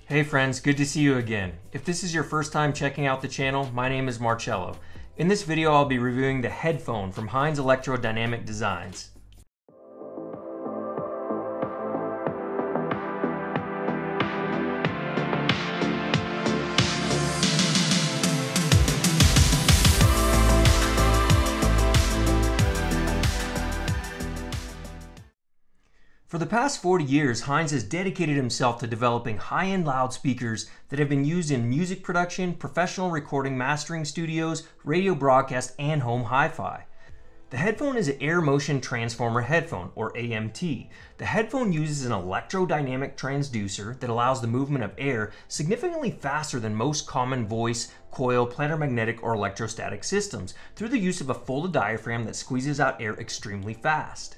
Hey friends, good to see you again. If this is your first time checking out the channel, my name is Marcello. In this video, I'll be reviewing the HEDDphone from Heinz Electro-Dynamic Designs. For the past 40 years, Heinz has dedicated himself to developing high-end loudspeakers that have been used in music production, professional recording, mastering studios, radio broadcast, and home hi-fi. The HEDDphone is an air motion transformer headphone, or AMT. The HEDDphone uses an electrodynamic transducer that allows the movement of air significantly faster than most common voice, coil, planar magnetic, or electrostatic systems through the use of a folded diaphragm that squeezes out air extremely fast.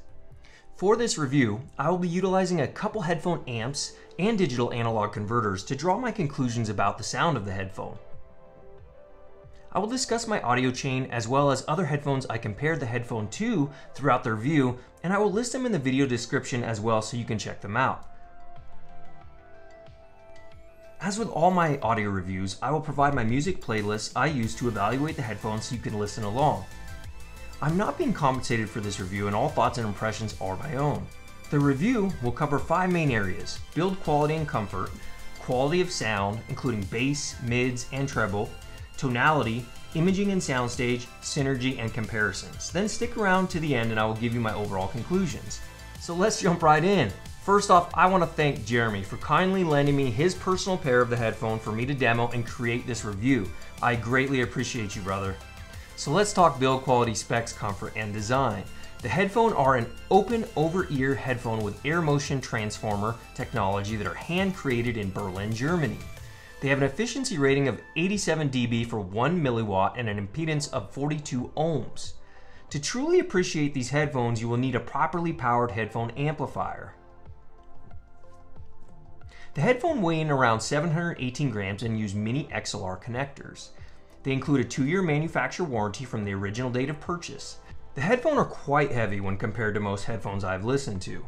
For this review, I will be utilizing a couple headphone amps and digital analog converters to draw my conclusions about the sound of the HEDDphone. I will discuss my audio chain as well as other headphones I compared the HEDDphone to throughout the review, and I will list them in the video description as well so you can check them out. As with all my audio reviews, I will provide my music playlists I use to evaluate the headphones so you can listen along. I'm not being compensated for this review, and all thoughts and impressions are my own. The review will cover 5 main areas: build quality and comfort, quality of sound, including bass, mids, and treble, tonality, imaging and soundstage, synergy, and comparisons. Then stick around to the end and I will give you my overall conclusions. So let's jump right in. First off, I want to thank Jeremy for kindly lending me his personal pair of the HEDDphone for me to demo and create this review. I greatly appreciate you, brother. So let's talk build quality, specs, comfort, and design. The HEDDphone are an open over-ear headphone with air motion transformer technology that are hand created in Berlin, Germany. They have an efficiency rating of 87 dB for 1 milliwatt and an impedance of 42 ohms. To truly appreciate these headphones, you will need a properly powered headphone amplifier. The HEDDphone weigh in around 718 grams and use mini XLR connectors. They include a 2-year manufacturer warranty from the original date of purchase. The HEDDphone are quite heavy when compared to most headphones I've listened to.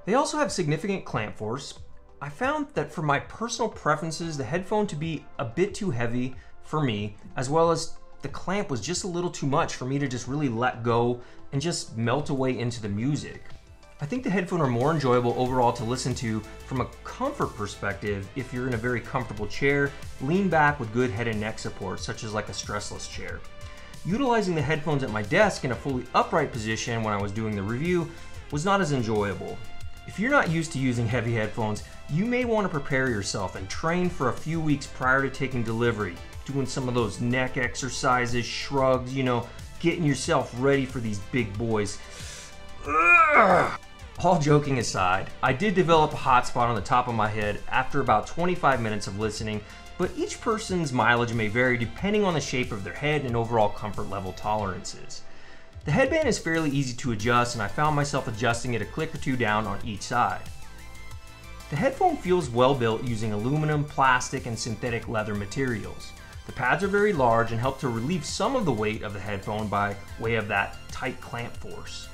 They also have significant clamp force. I found that for my personal preferences, the HEDDphone to be a bit too heavy for me, as well as the clamp was just a little too much for me to just really let go and just melt away into the music. I think the HEDDphone are more enjoyable overall to listen to from a comfort perspective if you're in a very comfortable chair, lean back with good head and neck support, such as like a stressless chair. Utilizing the headphones at my desk in a fully upright position when I was doing the review was not as enjoyable. If you're not used to using heavy headphones, you may want to prepare yourself and train for a few weeks prior to taking delivery, doing some of those neck exercises, shrugs, getting yourself ready for these big boys. Ugh. All joking aside, I did develop a hot spot on the top of my head after about 25 minutes of listening, but each person's mileage may vary depending on the shape of their head and overall comfort level tolerances. The headband is fairly easy to adjust, and I found myself adjusting it a click or two down on each side. The HEDDphone feels well built using aluminum, plastic, and synthetic leather materials. The pads are very large and help to relieve some of the weight of the HEDDphone by way of that tight clamp force.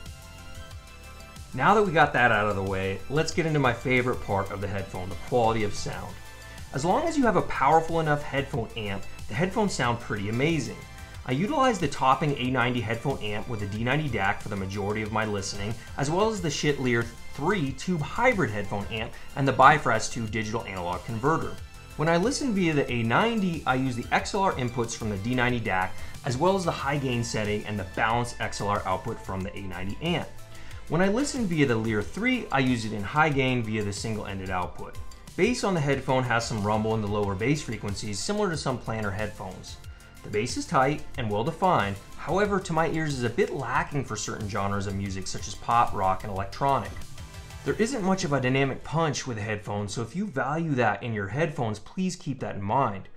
Now that we got that out of the way, let's get into my favorite part of the HEDDphone, the quality of sound. As long as you have a powerful enough headphone amp, the headphones sound pretty amazing. I utilized the topping A90 headphone amp with a D90 DAC for the majority of my listening, as well as the Schittler 3 tube hybrid headphone amp and the Bifraz 2 digital analog converter. When I listen via the A90, I use the XLR inputs from the D90 DAC, as well as the high gain setting and the balanced XLR output from the A90 amp. When I listen via the Lear 3, I use it in high gain via the single-ended output. Bass on the HEDDphone has some rumble in the lower bass frequencies, similar to some planar headphones. The bass is tight and well defined, however to my ears is a bit lacking for certain genres of music such as pop, rock, and electronic. There isn't much of a dynamic punch with the HEDDphone, so if you value that in your headphones, please keep that in mind.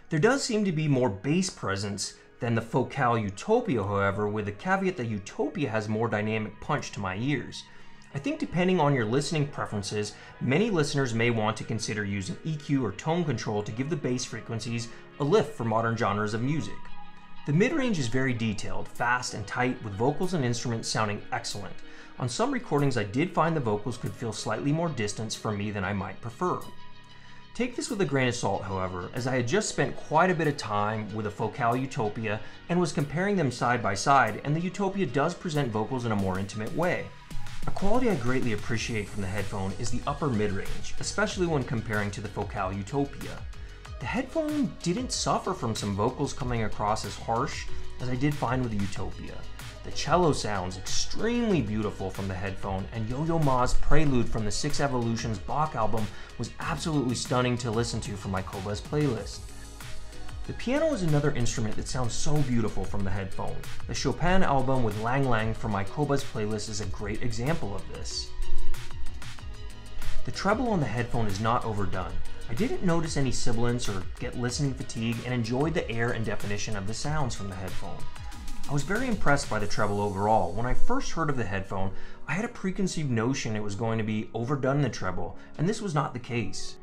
There does seem to be more bass presence than the Focal Utopia, however, with the caveat that Utopia has more dynamic punch to my ears. I think depending on your listening preferences, many listeners may want to consider using EQ or tone control to give the bass frequencies a lift for modern genres of music. The mid-range is very detailed, fast and tight, with vocals and instruments sounding excellent. On some recordings I did find the vocals could feel slightly more distant from me than I might prefer. Take this with a grain of salt, however, as I had just spent quite a bit of time with a Focal Utopia and was comparing them side by side, and the Utopia does present vocals in a more intimate way. A quality I greatly appreciate from the headphone is the upper mid-range, especially when comparing to the Focal Utopia. The headphone didn't suffer from some vocals coming across as harsh as I did find with the Utopia. The cello sounds extremely beautiful from the headphone, and Yo-Yo Ma's Prelude from the Six Evolutions Bach album was absolutely stunning to listen to for my Qobuz playlist. The piano is another instrument that sounds so beautiful from the headphone. The Chopin album with Lang Lang for my Qobuz playlist is a great example of this. The treble on the headphone is not overdone. I didn't notice any sibilance or get listening fatigue, and enjoyed the air and definition of the sounds from the headphone. I was very impressed by the treble overall. When I first heard of the headphone, I had a preconceived notion it was going to be overdone in the treble, and this was not the case.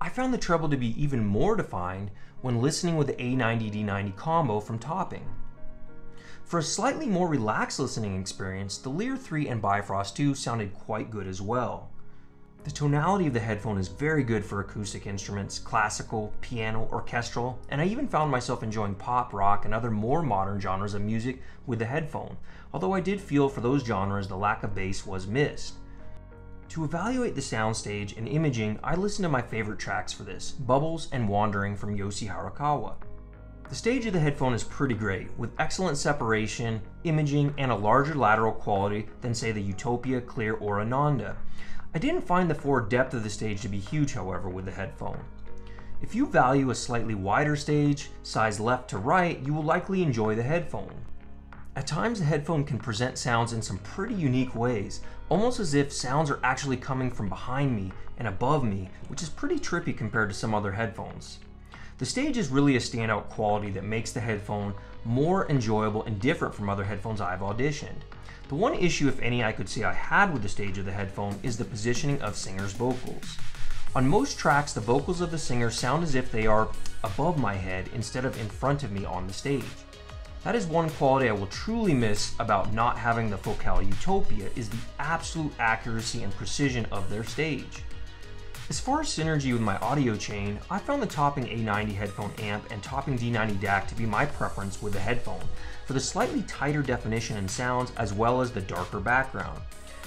I found the treble to be even more defined when listening with the A90-D90 combo from Topping. For a slightly more relaxed listening experience, the Lear 3 and Bifrost 2 sounded quite good as well. The tonality of the headphone is very good for acoustic instruments, classical, piano, orchestral, and I even found myself enjoying pop, rock, and other more modern genres of music with the headphone, although I did feel for those genres the lack of bass was missed. To evaluate the soundstage and imaging, I listened to my favorite tracks for this, Bubbles and Wandering from Yoshi Harakawa. The stage of the headphone is pretty great, with excellent separation, imaging, and a larger lateral quality than say the Utopia, Clear, or Ananda. I didn't find the forward depth of the stage to be huge, however, with the headphone. If you value a slightly wider stage, size left to right, you will likely enjoy the headphone. At times the headphone can present sounds in some pretty unique ways, almost as if sounds are actually coming from behind me and above me, which is pretty trippy compared to some other headphones. The stage is really a standout quality that makes the headphone more enjoyable and different from other headphones I've auditioned. The one issue, if any, I could say I had with the stage of the headphone is the positioning of singers' vocals. On most tracks, the vocals of the singer sound as if they are above my head instead of in front of me on the stage. That is one quality I will truly miss about not having the Focal Utopia, is the absolute accuracy and precision of their stage. As far as synergy with my audio chain, I found the Topping A90 headphone amp and Topping D90 DAC to be my preference with the headphone, for the slightly tighter definition and sounds as well as the darker background.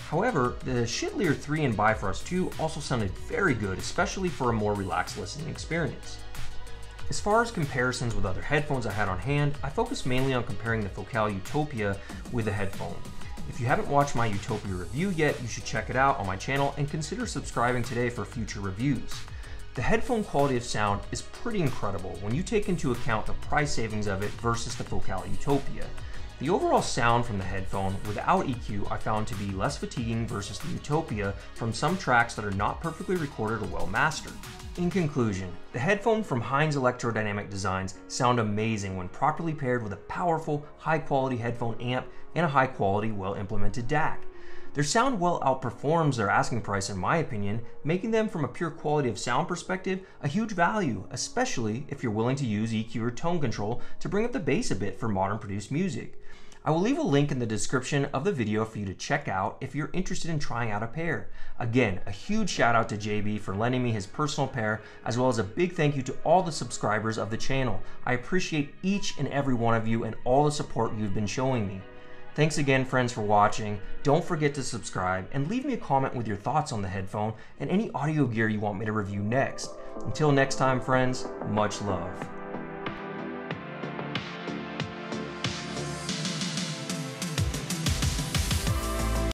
However, the Lear 3 and Bifrost 2 also sounded very good, especially for a more relaxed listening experience. As far as comparisons with other headphones I had on hand, I focused mainly on comparing the Focal Utopia with the headphone. If you haven't watched my Utopia review yet, you should check it out on my channel and consider subscribing today for future reviews. The headphone quality of sound is pretty incredible when you take into account the price savings of it versus the Focal Utopia. The overall sound from the headphone without EQ I found to be less fatiguing versus the Utopia from some tracks that are not perfectly recorded or well mastered. In conclusion, the headphone from Heinz Electrodynamic Designs sound amazing when properly paired with a powerful, high-quality headphone amp and a high-quality, well-implemented DAC. Their sound well outperforms their asking price in my opinion, making them from a pure quality of sound perspective a huge value, especially if you're willing to use EQ or tone control to bring up the bass a bit for modern produced music. I will leave a link in the description of the video for you to check out if you're interested in trying out a pair. Again, a huge shout out to JB for lending me his personal pair, as well as a big thank you to all the subscribers of the channel. I appreciate each and every one of you and all the support you've been showing me. Thanks again, friends, for watching. Don't forget to subscribe and leave me a comment with your thoughts on the headphone and any audio gear you want me to review next. Until next time, friends, much love.